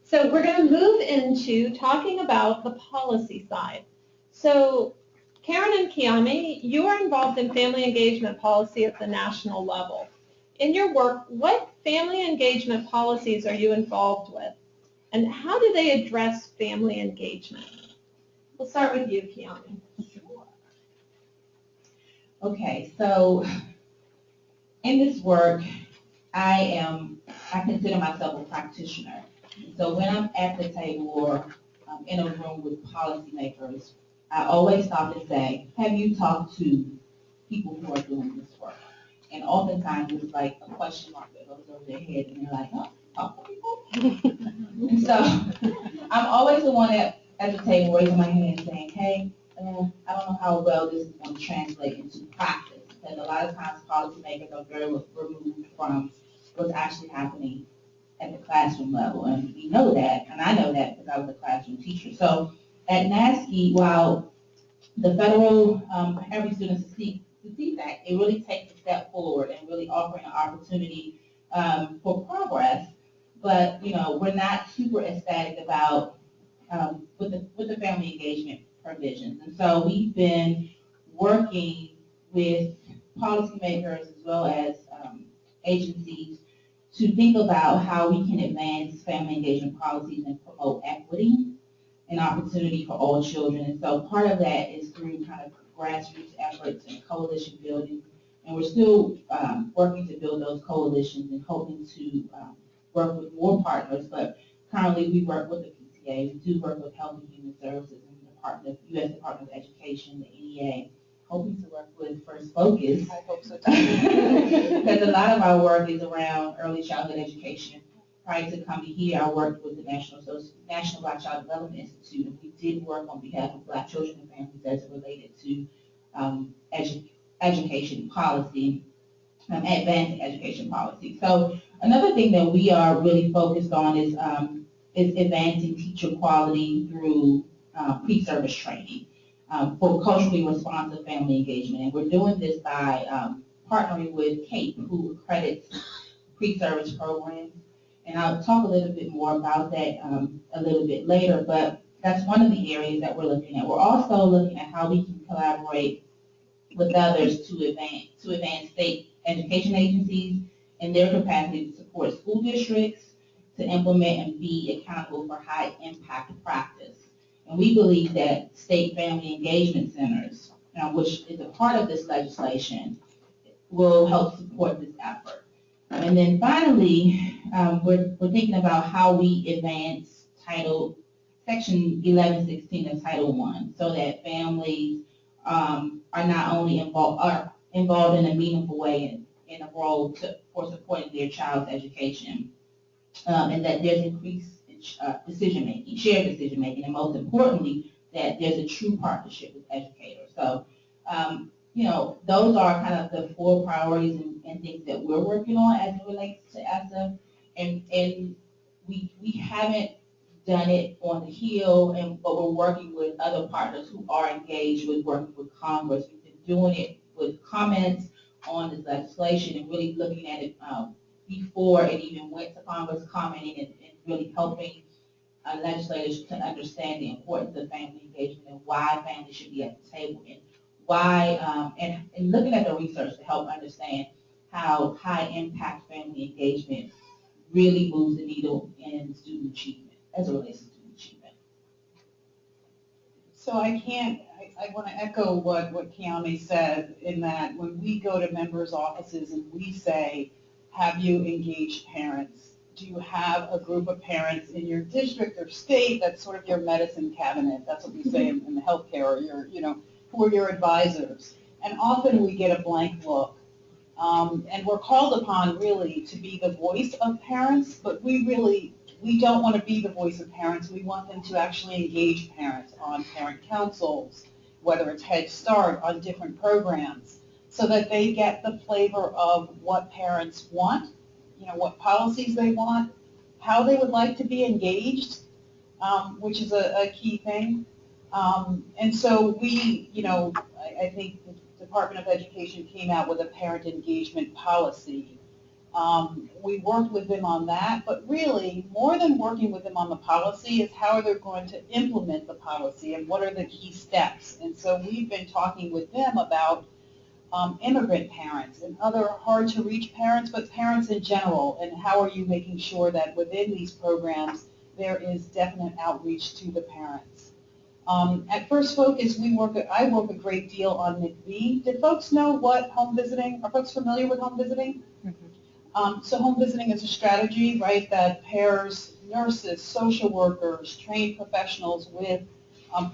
So we're going to move into talking about the policy side. So Karen and Kiami, you are involved in family engagement policy at the national level. In your work, what family engagement policies are you involved with? And how do they address family engagement? We'll start with you, Kiami. Sure. Okay, so in this work, I consider myself a practitioner. So when I'm at the table or in a room with policymakers, I always stop and say, have you talked to people who are doing this work? And oftentimes it's like a question mark that goes over their head and they're like, oh, talk to people? And so I'm always the one at the table raising my hand and saying, hey, I don't know how well this is going to translate into practice. Because a lot of times policymakers are very removed from what's actually happening at the classroom level. And we know that, and I know that because I was a classroom teacher. So at NASCI, while the federal Every Student Succeeds Act, it really takes a step forward and really offering an opportunity for progress. But, you know, we're not super ecstatic about with the family engagement provisions. And so we've been working with policymakers as well as agencies to think about how we can advance family engagement policies and promote equity and opportunity for all children. And so part of that is through kind of grassroots efforts and coalition building. And we're still working to build those coalitions and hoping to work with more partners. But currently we work with the PTA, we do work with Health and Human Services and the U.S. Department of Education, the NEA, hoping to work with First Focus. I hope so too. Because a lot of our work is around early childhood education. Prior to coming here, I worked with the National Black Child Development Institute, and we did work on behalf of Black children and families as it related to education policy, advanced education policy. So another thing that we are really focused on is advancing teacher quality through pre-service training for culturally responsive family engagement. And we're doing this by partnering with CAPE, who accredits pre-service programs. And I'll talk a little bit more about that a little bit later, but that's one of the areas that we're looking at. We're also looking at how we can collaborate with others to advance state education agencies in their capacity to support school districts, to implement and be accountable for high impact practice. And we believe that state family engagement centers, which is a part of this legislation, will help support this effort. And then finally, we're thinking about how we advance Section 1116 of Title I, so that families are not only involved in a meaningful way in a role for supporting their child's education, and that there's increased decision-making, shared decision-making, and most importantly, that there's a true partnership with educators. So, you know, those are kind of the 4 priorities and things that we're working on as it relates to ESSA. And we haven't done it on the Hill, but we're working with other partners who are engaged with working with Congress. We've been doing it with comments on this legislation and really looking at it before it even went to Congress, commenting and really helping legislators to understand the importance of family engagement and why families should be at the table, and why, and looking at the research to help understand how high impact family engagement really moves the needle in student achievement, as it relates to student achievement. So I want to echo what Kiami said, in that when we go to members' offices and we say, have you engaged parents? Do you have a group of parents in your district or state that's sort of your medicine cabinet? That's what we say in the healthcare, or your, you know, who are your advisors? And often we get a blank look. And we're called upon really to be the voice of parents, but we don't want to be the voice of parents. We want them to actually engage parents on parent councils, whether it's Head Start, on different programs, so that they get the flavor of what parents want, you know, what policies they want, how they would like to be engaged, which is a key thing. And so we, you know, I think the Department of Education came out with a parent engagement policy We worked with them on that, but really, more than working with them on the policy is how they're going to implement the policy and what are the key steps. And so we've been talking with them about immigrant parents and other hard-to-reach parents, but parents in general, and how are you making sure that within these programs there is definite outreach to the parents. At First Focus, I work a great deal on McV. Did folks know what home visiting, are folks familiar with home visiting? So home visiting is a strategy, right, that pairs nurses, social workers, trained professionals with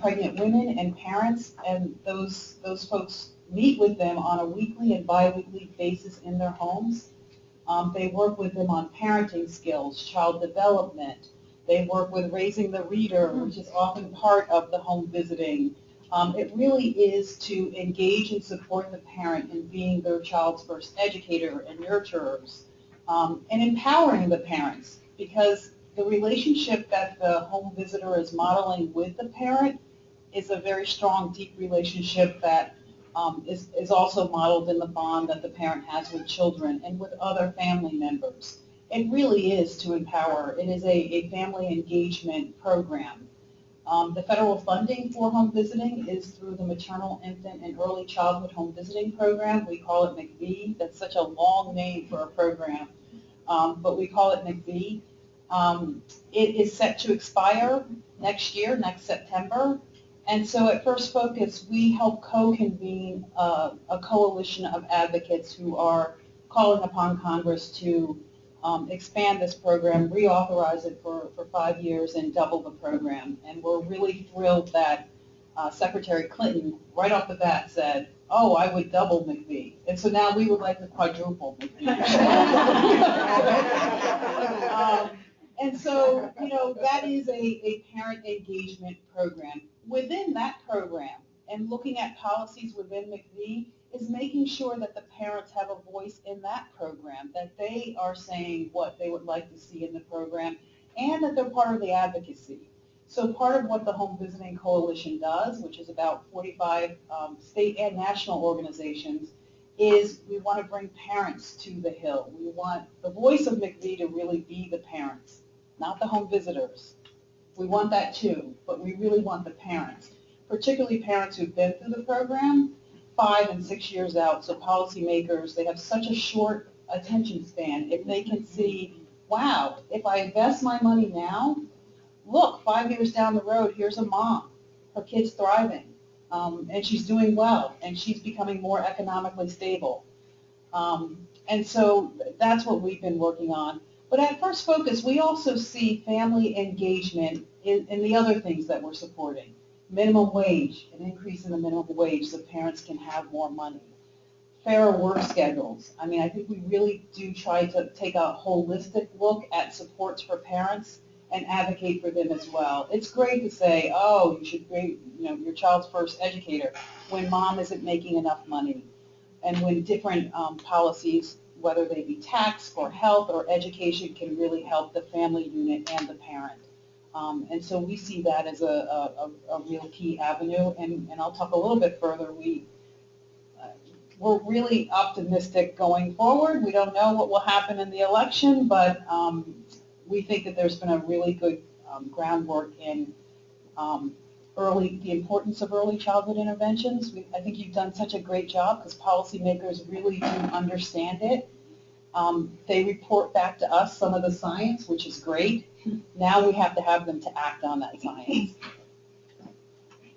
pregnant women and parents, and those folks meet with them on a weekly and bi-weekly basis in their homes. They work with them on parenting skills, child development. They work with raising the reader, which is often part of the home visiting. It really is to engage and support the parent in being their child's first educator and nurturers, and empowering the parents, because the relationship that the home visitor is modeling with the parent is a very strong, deep relationship that is also modeled in the bond that the parent has with children and with other family members. It really is to empower. It is a family engagement program. The federal funding for home visiting is through the Maternal, Infant, and Early Childhood Home Visiting Program. We call it McV. That's such a long name for a program, but we call it McV. It is set to expire next year, next September. And so at First Focus, we help co-convene a coalition of advocates who are calling upon Congress to expand this program, reauthorize it for 5 years, and double the program. And we're really thrilled that Secretary Clinton, right off the bat, said, oh, I would double McV. And so now we would like to quadruple McV. And so, that is a parent engagement program. Within that program, and looking at policies within McV, is making sure that the parents have a voice in that program, that they are saying what they would like to see in the program, and that they're part of the advocacy. So part of what the Home Visiting Coalition does, which is about 45 state and national organizations, is we want to bring parents to the Hill. We want the voice of McV to really be the parents, not the home visitors. We want that too, but we really want the parents, particularly parents who've been through the program 5 and 6 years out. So policymakers, they have such a short attention span. If they can see, wow, if I invest my money now, look, 5 years down the road, here's a mom, her kid's thriving, and she's doing well, and she's becoming more economically stable. And so that's what we've been working on. But at First Focus, we also see family engagement in the other things that we're supporting. Minimum wage, an increase in the minimum wage so parents can have more money. Fairer work schedules. I mean, I think we really do try to take a holistic look at supports for parents and advocate for them as well. It's great to say, oh, you should be, your child's first educator when mom isn't making enough money, and when different policies, whether they be tax or health or education, can really help the family unit and the parent. And so we see that as a real key avenue, and I'll talk a little bit further. We're really optimistic going forward. We don't know what will happen in the election, but we think that there's been a really good groundwork in the importance of early childhood interventions. I think you've done such a great job because policymakers really do understand it. They report back to us some of the science, which is great. Now we have to have them to act on that science.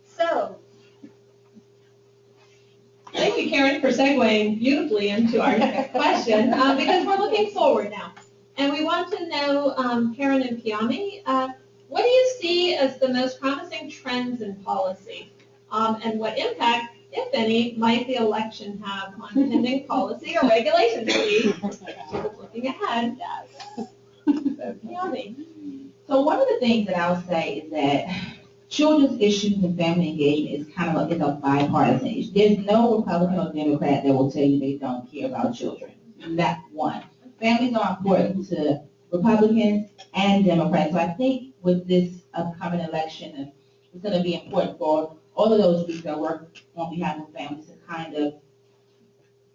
So, thank you, Karen, for segueing beautifully into our next question, because we're looking forward now. And we want to know, Karen and Kiami, what do you see as the most promising trends in policy, and what impact, if any, might the election have on pending policy or regulations? Looking ahead. Yes. So, Kiami. So one of the things that I would say is that children's issues and family engagement is kind of a bipartisan issue. There's no Republican or Democrat that will tell you they don't care about children. Not one. Families are important to Republicans and Democrats. So I think with this upcoming election, it's going to be important for all of those groups that work on behalf of families to kind of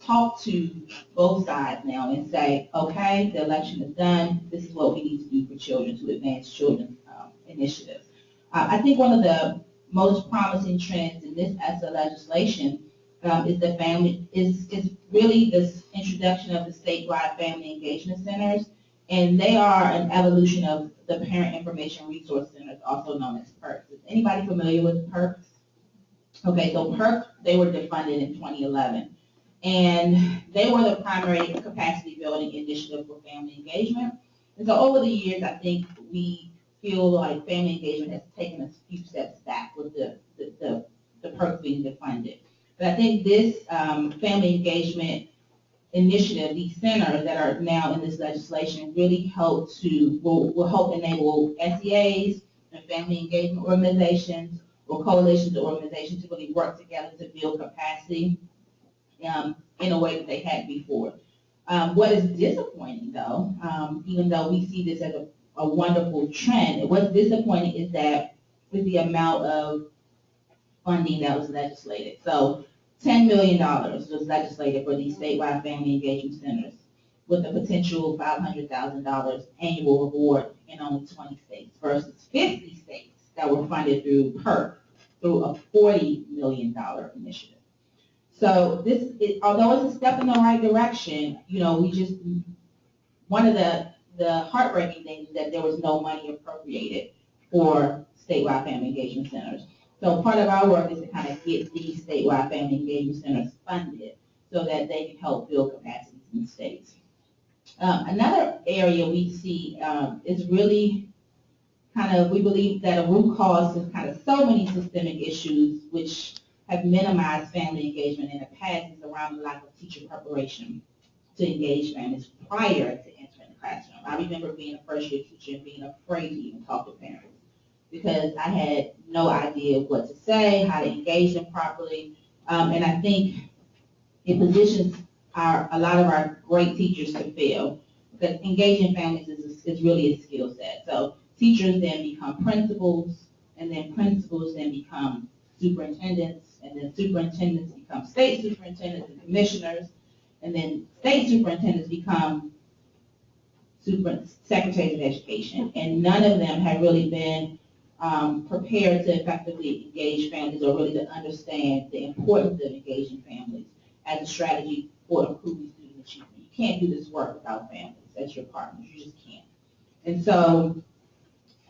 talk to both sides now and say, okay, the election is done. This is what we need to do for children to advance children's initiatives. I think one of the most promising trends in this ESSA legislation is really this introduction of the statewide family engagement centers, and they are an evolution of the Parent Information Resource Centers, also known as PERCs. Is anybody familiar with PERCs? Okay, so PERC, they were defunded in 2011, and they were the primary capacity building initiative for family engagement. And so over the years, I think we feel like family engagement has taken a few steps back with the PERC being defunded. But I think this family engagement initiative, these centers that are now in this legislation, really will help enable SEAs and family engagement organizations or coalitions or organizations to really work together to build capacity in a way that they hadn't before. What is disappointing, though, even though we see this as a wonderful trend, what's disappointing is the amount of funding that was legislated. So $10 million was legislated for these statewide family engagement centers with a potential $500,000 annual reward in only 20 states versus 50 states that were funded through PERC through a $40 million initiative. So although it's a step in the right direction, one of the heartbreaking things is that there was no money appropriated for statewide family engagement centers. So part of our work is to kind of get these statewide family engagement centers funded so that they can help build capacities in the states. Another area we see is really we believe that a root cause to kind of so many systemic issues which have minimized family engagement in the past is around the lack of teacher preparation to engage families prior to entering the classroom. I remember being a first-year teacher and being afraid to even talk to parents because I had no idea what to say, how to engage them properly, and I think it positions a lot of our great teachers to fail because engaging families is really a skill set. So teachers then become principals, and then principals then become superintendents, and then superintendents become state superintendents and commissioners, and then state superintendents become secretaries of education. And none of them have really been prepared to effectively engage families or really to understand the importance of engaging families as a strategy for improving student achievement. You can't do this work without families as your partners. You just can't. And so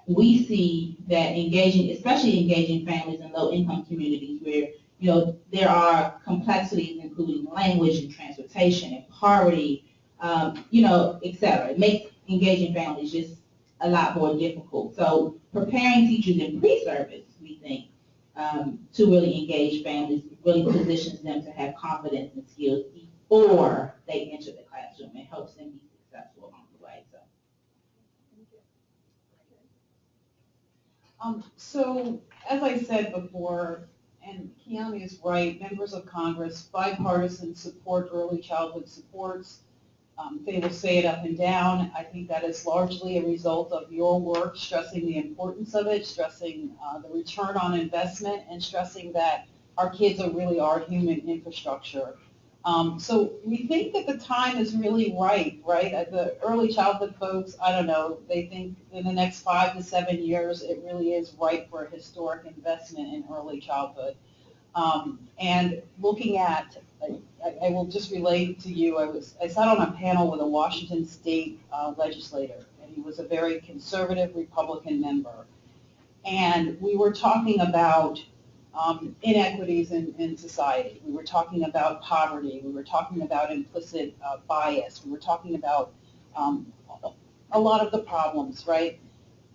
we see that especially engaging families in low-income communities where, there are complexities including language and transportation and poverty, et cetera. It makes engaging families just a lot more difficult. So preparing teachers in pre-service, we think, to really engage families really positions them to have confidence and skills before they enter the classroom. It helps them be successful along the way. So, as I said before, and Kiami is right, members of Congress, bipartisan support early childhood supports. They will say it up and down. I think that is largely a result of your work, stressing the importance of it, stressing the return on investment, and stressing that our kids really are human infrastructure. So we think that the time is really right? The early childhood folks, I don't know, they think in the next 5 to 7 years it really is right for a historic investment in early childhood. And looking at, I will just relate to you, I sat on a panel with a Washington State legislator, and he was a very conservative Republican member. And we were talking about inequities in society. We were talking about poverty. We were talking about implicit bias. We were talking about a lot of the problems, right?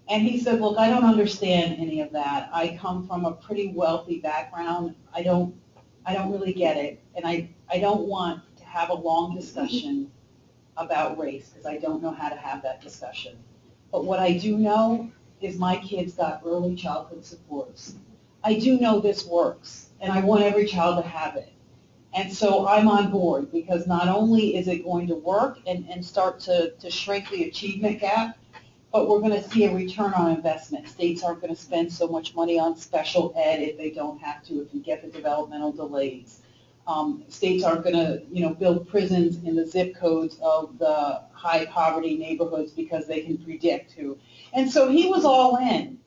And he said, look, I don't understand any of that. I come from a pretty wealthy background. I don't really get it. And I don't want to have a long discussion about race because I don't know how to have that discussion. But what I do know is my kids got early childhood supports. I do know this works, and I want every child to have it. And so I'm on board because not only is it going to work and start to shrink the achievement gap, but we're going to see a return on investment. States aren't going to spend so much money on special ed if they don't have to, if you get the developmental delays. States aren't going to, build prisons in the zip codes of the high poverty neighborhoods because they can predict who. And so he was all in.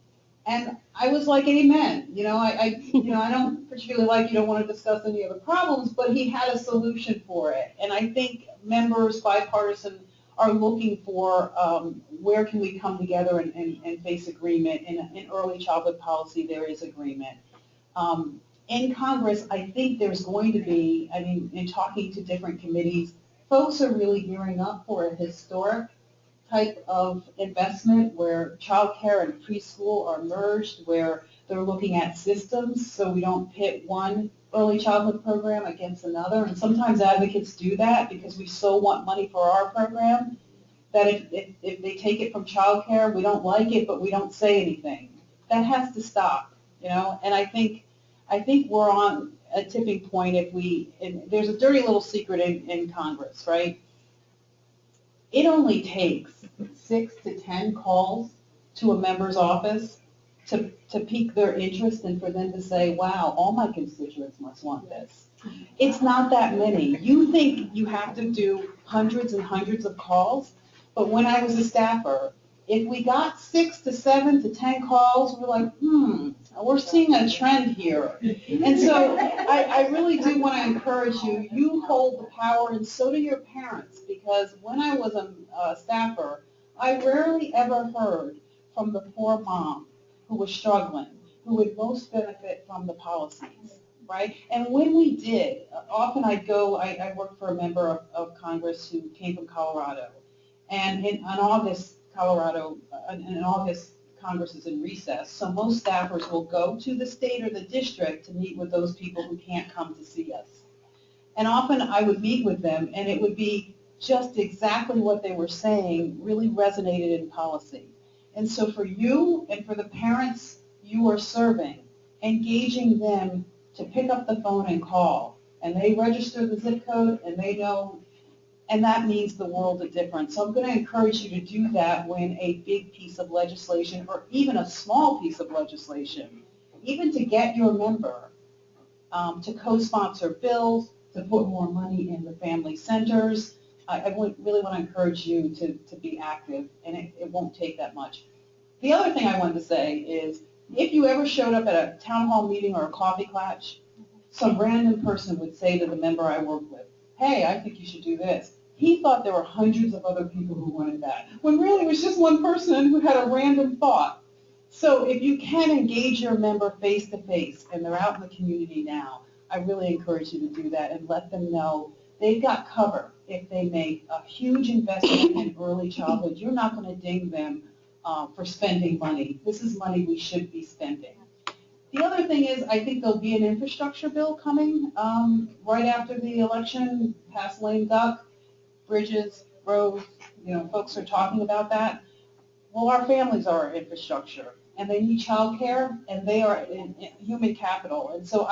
And I was like, amen. I don't particularly like, you don't want to discuss any of the problems, but he had a solution for it. And I think members, bipartisan, are looking for where can we come together and face agreement. In early childhood policy, there is agreement. In Congress, I think there's going to be, in talking to different committees, folks are really gearing up for a historic type of investment where child care and preschool are merged, where they're looking at systems so we don't pit one early childhood program against another. And sometimes advocates do that because we so want money for our program that if they take it from child care, we don't like it, but we don't say anything. That has to stop, and I think we're on a tipping point and there's a dirty little secret in Congress, right? It only takes 6 to 10 calls to a member's office to pique their interest and for them to say, wow, all my constituents must want this. It's not that many. You think you have to do hundreds and hundreds of calls, but when I was a staffer, if we got 6 to 7 to 10 calls, we're like, we're seeing a trend here. And so I really do want to encourage you. You hold the power, and so do your parents, because when I was a staffer, I rarely ever heard from the poor mom who was struggling, who would most benefit from the policies, right? And when we did, often I worked for a member of Congress who came from Colorado. And in August, Congress is in recess, so most staffers will go to the state or the district to meet with those people who can't come to see us. And often I would meet with them, and it would be just exactly what they were saying really resonated in policy. And so for you and for the parents you are serving, engaging them to pick up the phone and call, and they register the zip code, and they know, and that means the world of difference. So I'm going to encourage you to do that when a big piece of legislation, or even a small piece of legislation, even to get your member to co-sponsor bills, to put more money in the family centers. I really want to encourage you to be active, and it won't take that much. The other thing I wanted to say is, if you ever showed up at a town hall meeting or a coffee klatch, some random person would say to the member I work with, hey, I think you should do this. He thought there were hundreds of other people who wanted that, when really it was just one person who had a random thought. So if you can engage your member face to face, and they're out in the community now, I really encourage you to do that and let them know they've got cover. If they make a huge investment in early childhood, you're not going to ding them for spending money. This is money we should be spending. The other thing is, I think there'll be an infrastructure bill coming right after the election, past lame duck, bridges, roads, folks are talking about that. Well, our families are our infrastructure, and they need child care, and they are in human capital. And so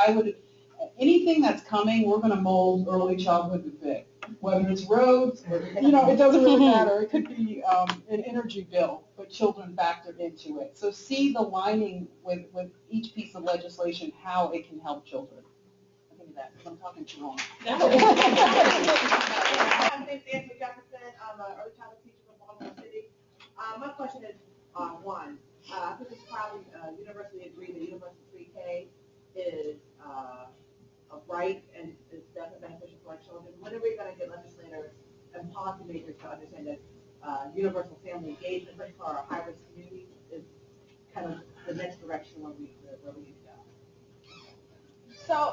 anything that's coming, we're going to mold early childhood to fit. Whether it's roads, or, it doesn't really matter. It could be an energy bill, but children factored into it. So see the lining with each piece of legislation, how it can help children. I'll give you that, because I'm talking too long. My name is Nancy Jefferson. I'm an early childhood teacher from Baltimore City. My question is, one, I think it's probably universally agreed that universal pre-K is a right and is definitely beneficial for our children. When are we going to get legislators and policymakers to understand that universal family engagement, especially for our high-risk communities, is kind of the next direction where we need to go? So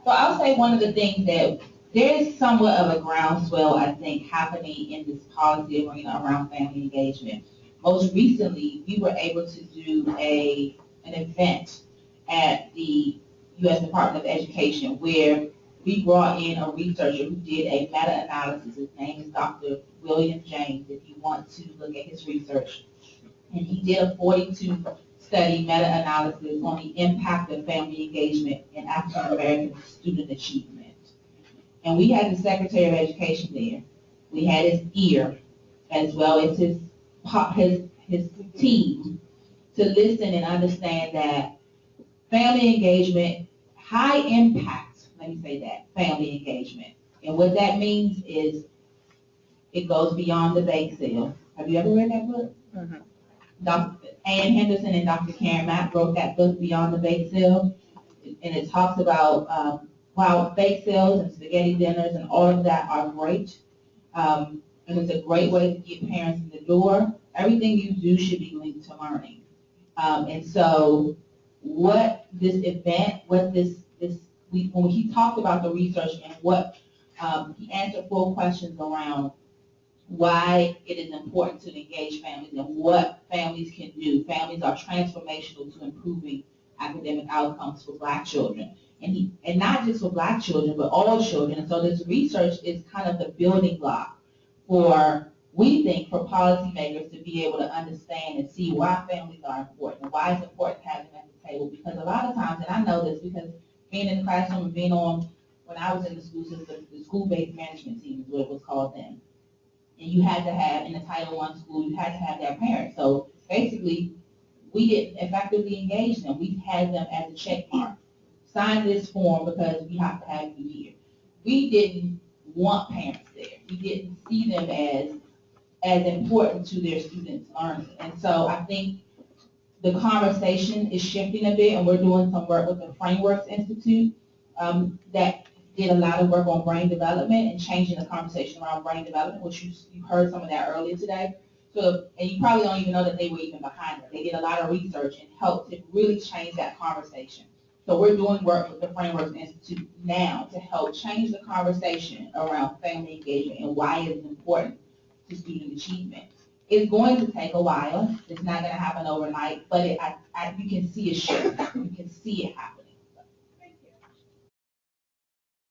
I'll say one of the things that there is somewhat of a groundswell, I think, happening in this policy arena around family engagement. Most recently, we were able to do an event at the U.S. Department of Education where we brought in a researcher who did a meta-analysis. His name is Dr. William James, if you want to look at his research. And he did a 42-study meta-analysis on the impact of family engagement in African-American student achievement. And we had the Secretary of Education there. We had his ear, as well as his team, to listen and understand that family engagement, high impact, let me say that, family engagement. And what that means is it goes beyond the bake sale. Have you ever read that book? Dr. Ann Henderson and Dr. Karen Mapp wrote that book, Beyond the Bake Sale, and it talks about while bake sales and spaghetti dinners and all of that are great, and it's a great way to get parents in the door, everything you do should be linked to learning. And so what this event, when he talked about the research and what, he answered 4 questions around why it is important to engage families and what families can do. Families are transformational to improving academic outcomes for Black children. And not just for Black children, but all children. And so this research is kind of the building block for, we think, for policymakers to be able to understand and see why families are important and why it's important to have them at the table. Because a lot of times, and I know this because being in the classroom and being on, when I was in the school system, the school-based management team is what it was called then. And you had to have, in a Title I school, you had to have their parents. So basically, we didn't effectively engage them. We had them as a check mark. Sign this form because we have to have you here. We didn't want parents there. We didn't see them as important to their students' learning. And so I think the conversation is shifting a bit, and we're doing some work with the Frameworks Institute that did a lot of work on brain development and changing the conversation around brain development, which you heard some of that earlier today. So, and you probably don't even know that they were even behind it. They did a lot of research and helped to really change that conversation. So we're doing work with the Frameworks Institute now to help change the conversation around family engagement and why it is important to student achievement. It's going to take a while. It's not going to happen overnight, but you can see a shift. You can see it happen.